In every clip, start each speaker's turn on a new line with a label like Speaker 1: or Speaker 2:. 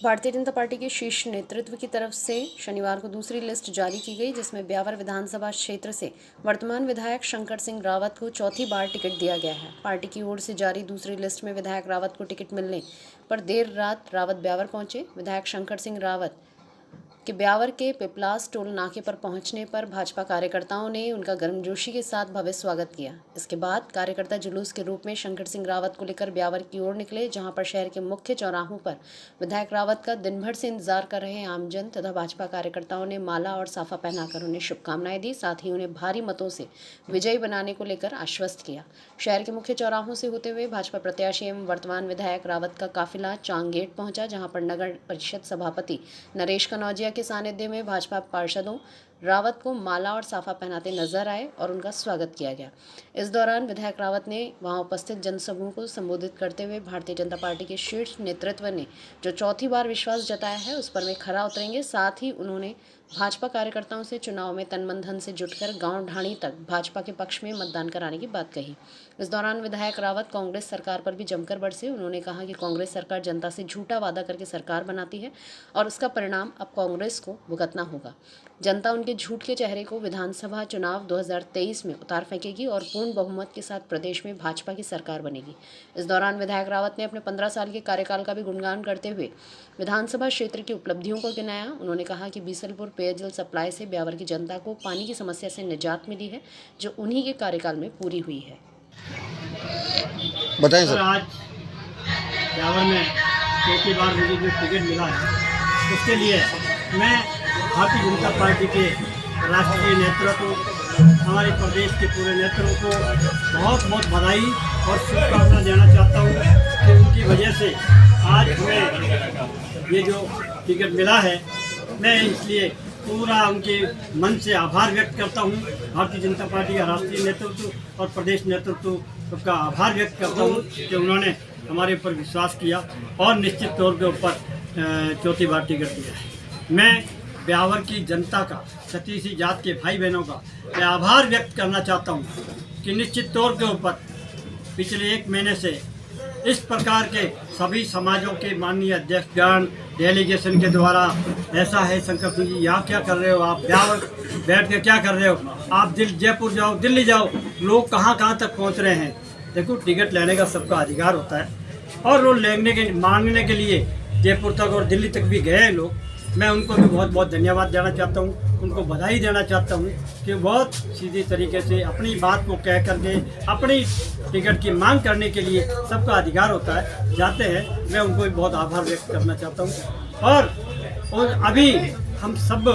Speaker 1: Bharatiya Janata party के शीर्ष नेतृत्व की तरफ से शनिवार को दूसरी लिस्ट जारी की गई, जिसमें ब्यावर विधानसभा क्षेत्र से वर्तमान विधायक शंकर सिंह रावत को चौथी बार टिकट दिया गया है। पार्टी की ओर से जारी दूसरी लिस्ट में विधायक रावत को टिकट मिलने पर देर रात रावत ब्यावर पहुंचे। विधायक शंकर सिंह रावत के ब्यावर के पिपलास टोल नाके पर पहुंचने पर भाजपा कार्यकर्ताओं ने उनका गर्मजोशी के साथ भव्य स्वागत किया। इसके बाद कार्यकर्ता जुलूस के रूप में शंकर सिंह रावत को लेकर ब्यावर की ओर निकले, जहां पर शहर के मुख्य चौराहों पर विधायक रावत का दिन भर से इंतजार कर रहे आमजन तथा भाजपा कार्यकर्ताओं ने माला और साफा पहनाकर उन्हें शुभकामनाएं दी। साथ ही उन्हें भारी मतों से विजयी बनाने को लेकर आश्वस्त किया। शहर के मुख्य चौराहों से होते हुए भाजपा प्रत्याशी एवं वर्तमान विधायक रावत का काफिला चांग गेट पहुंचा, जहां पर नगर परिषद सभापति नरेश कनौजिया के सानिध्य में भाजपा पार्षदों रावत को माला और साफा पहनाते नजर आए और उनका स्वागत किया गया। इस दौरान विधायक रावत ने वहां उपस्थित जनसमूह को संबोधित करते हुए भारतीय जनता पार्टी के शीर्ष नेतृत्व ने जो चौथी बार विश्वास जताया है उस पर वे खरा उतरेंगे। साथ ही उन्होंने भाजपा कार्यकर्ताओं से चुनाव में तन मन धन से जुटकर गांव ढाणी तक भाजपा के पक्ष में मतदान कराने की बात कही। इस दौरान विधायक रावत कांग्रेस सरकार पर भी जमकर बरसे। उन्होंने कहा कि कांग्रेस सरकार जनता से झूठा वादा करके सरकार बनाती है और उसका परिणाम अब कांग्रेस को भुगतना होगा। जनता उनके झूठ के चेहरे को विधानसभा चुनाव 2023 में उतार फेंकेगी और पूर्ण बहुमत के साथ प्रदेश में भाजपा की सरकार बनेगी। इस दौरान विधायक रावत ने अपने 15 साल के कार्यकाल का भी गुणगान करते हुए विधानसभा क्षेत्र की उपलब्धियों को गिनाया। उन्होंने कहा कि बीसलपुर पेयजल सप्लाई से ब्यावर की जनता को पानी की समस्या से निजात मिली है, जो उन्हीं के कार्यकाल में पूरी हुई है।
Speaker 2: बताएं सर।
Speaker 3: आज ब्यावर में चौथी बार मुझे जो टिकट मिला है उसके लिए मैं भारतीय जनता पार्टी के राष्ट्रीय नेतृत्व, हमारे प्रदेश के पूरे नेतृत्व को बहुत बहुत बधाई और शुभकामना देना चाहता हूँ कि उनकी वजह से आज हमें ये जो टिकट मिला है, मैं इसलिए पूरा उनके मन से आभार व्यक्त करता हूँ। भारतीय जनता पार्टी का राष्ट्रीय नेतृत्व और प्रदेश नेतृत्व का आभार व्यक्त करता हूँ कि उन्होंने हमारे ऊपर विश्वास किया और निश्चित तौर के ऊपर चौथी बार टिकट दिया है। मैं ब्यावर की जनता का, छत्तीसी जात के भाई बहनों का मैं आभार व्यक्त करना चाहता हूँ कि निश्चित तौर के ऊपर पिछले 1 महीने से इस प्रकार के सभी समाजों के माननीय अध्यक्षगण डेलीगेशन के द्वारा ऐसा है, शंकर सिंह जी यहाँ क्या कर रहे हो, आप ब्यावर बैठ के क्या कर रहे हो, आप जयपुर जाओ, दिल्ली जाओ, लोग कहाँ कहाँ तक पहुँच रहे हैं। देखो, टिकट लेने का सबका अधिकार होता है और वो मांगने के लिए जयपुर तक और दिल्ली तक भी गए हैं लोग। मैं उनको भी बहुत बहुत धन्यवाद देना चाहता हूँ, उनको बधाई देना चाहता हूँ कि बहुत सीधे तरीके से अपनी बात को कह करके अपनी टिकट की मांग करने के लिए सबका अधिकार होता है, जाते हैं। मैं उनको भी बहुत आभार व्यक्त करना चाहता हूँ और अभी हम सब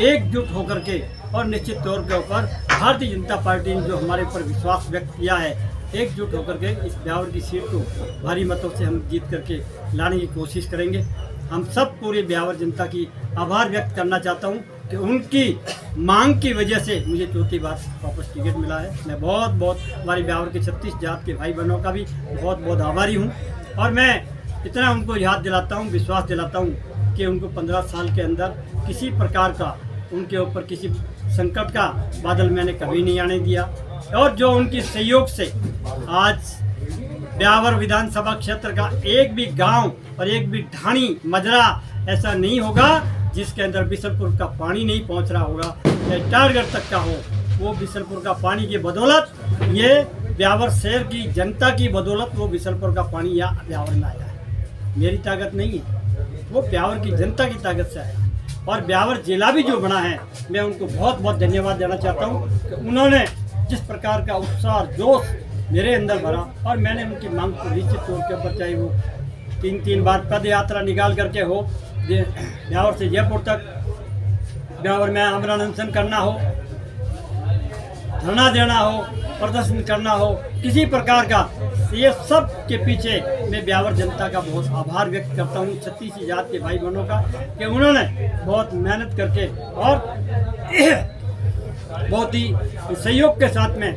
Speaker 3: एकजुट होकर के और निश्चित तौर के ऊपर भारतीय जनता पार्टी ने जो हमारे ऊपर विश्वास व्यक्त किया है, एकजुट होकर के इस ब्यावर की सीट को भारी मतों से हम जीत करके लाने की कोशिश करेंगे। हम सब पूरी ब्यावर जनता की आभार व्यक्त करना चाहता हूं कि उनकी मांग की वजह से मुझे चौथी बार वापस टिकट मिला है। मैं बहुत बहुत हमारी ब्यावर के 36 जात के भाई बहनों का भी बहुत बहुत आभारी हूं और मैं इतना उनको याद दिलाता हूं, विश्वास दिलाता हूं कि उनको 15 साल के अंदर किसी प्रकार का उनके ऊपर किसी संकट का बादल मैंने कभी नहीं आने दिया और जो उनकी सहयोग से आज ब्यावर विधानसभा क्षेत्र का एक भी गांव और एक भी ढाणी मजरा ऐसा नहीं होगा जिसके अंदर बीसलपुर का पानी नहीं पहुंच रहा होगा, या टारगढ़ तक का हो। वो बीसलपुर का पानी की बदौलत, ये ब्यावर शहर की जनता की बदौलत वो बीसलपुर का पानी यहाँ ब्यावर में आया है। मेरी ताकत नहीं है, वो ब्यावर की जनता की ताकत से आया। और ब्यावर जिला भी जो बना है, मैं उनको बहुत बहुत धन्यवाद देना चाहता हूँ कि उन्होंने जिस प्रकार का उत्साह जोश मेरे अंदर भरा और मैंने उनकी मांग को निश्चित तौर के ऊपर, चाहे वो 3 बार पद यात्रा निकाल करके हो, ब्यावर से जयपुर तक, ब्यावर में आमरण अनशन करना हो, धरना देना हो, प्रदर्शन करना हो, किसी प्रकार का, ये सब के पीछे मैं ब्यावर जनता का बहुत आभार व्यक्त करता हूँ, छत्तीसी जात के भाई बहनों का, कि उन्होंने बहुत मेहनत करके और बहुत ही सहयोग के साथ में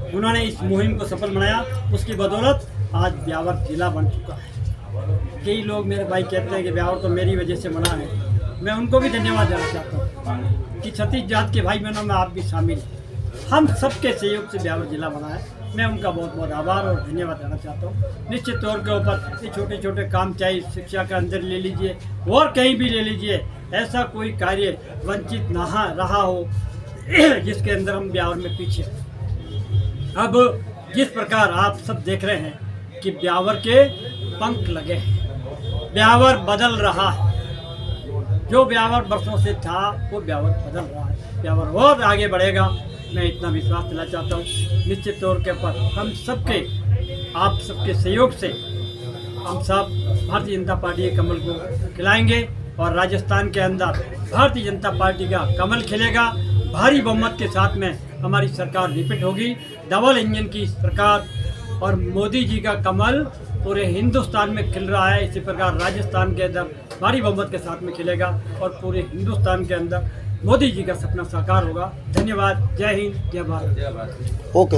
Speaker 3: उन्होंने इस मुहिम को सफल बनाया। उसकी बदौलत आज ब्यावर जिला बन चुका है। कई लोग मेरे भाई कहते हैं कि ब्यावर तो मेरी वजह से बना है। मैं उनको भी धन्यवाद देना चाहता हूँ कि 36 जात के भाई बहनों में आप भी शामिल हैं। हम सबके सहयोग से ब्यावर जिला बना है। मैं उनका बहुत बहुत आभार और धन्यवाद देना चाहता हूँ। निश्चित तौर के ऊपर ये छोटे छोटे काम, चाहे शिक्षा के अंदर ले लीजिए और कहीं भी ले लीजिए, ऐसा कोई कार्य वंचित ना रहा हो जिसके अंदर हम ब्यावर में पीछे। अब जिस प्रकार आप सब देख रहे हैं कि ब्यावर के पंख लगे हैं, ब्यावर बदल रहा है। जो ब्यावर बरसों से था वो ब्यावर बदल रहा है, ब्यावर और आगे बढ़ेगा, मैं इतना विश्वास दिला चाहता हूँ। निश्चित तौर के ऊपर हम सबके, आप सबके सहयोग से हम सब भारतीय जनता पार्टी के कमल को खिलाएंगे और राजस्थान के अंदर भारतीय जनता पार्टी का कमल खिलेगा। भारी बहुमत के साथ में हमारी सरकार रिपीट होगी, डबल इंजन की सरकार, और मोदी जी का कमल पूरे हिंदुस्तान में खिल रहा है। इसी प्रकार राजस्थान के अंदर भारी बहुमत के साथ में खिलेगा और पूरे हिंदुस्तान के अंदर मोदी जी का सपना साकार होगा। धन्यवाद। जय हिंद, जय भारत।
Speaker 2: ओके।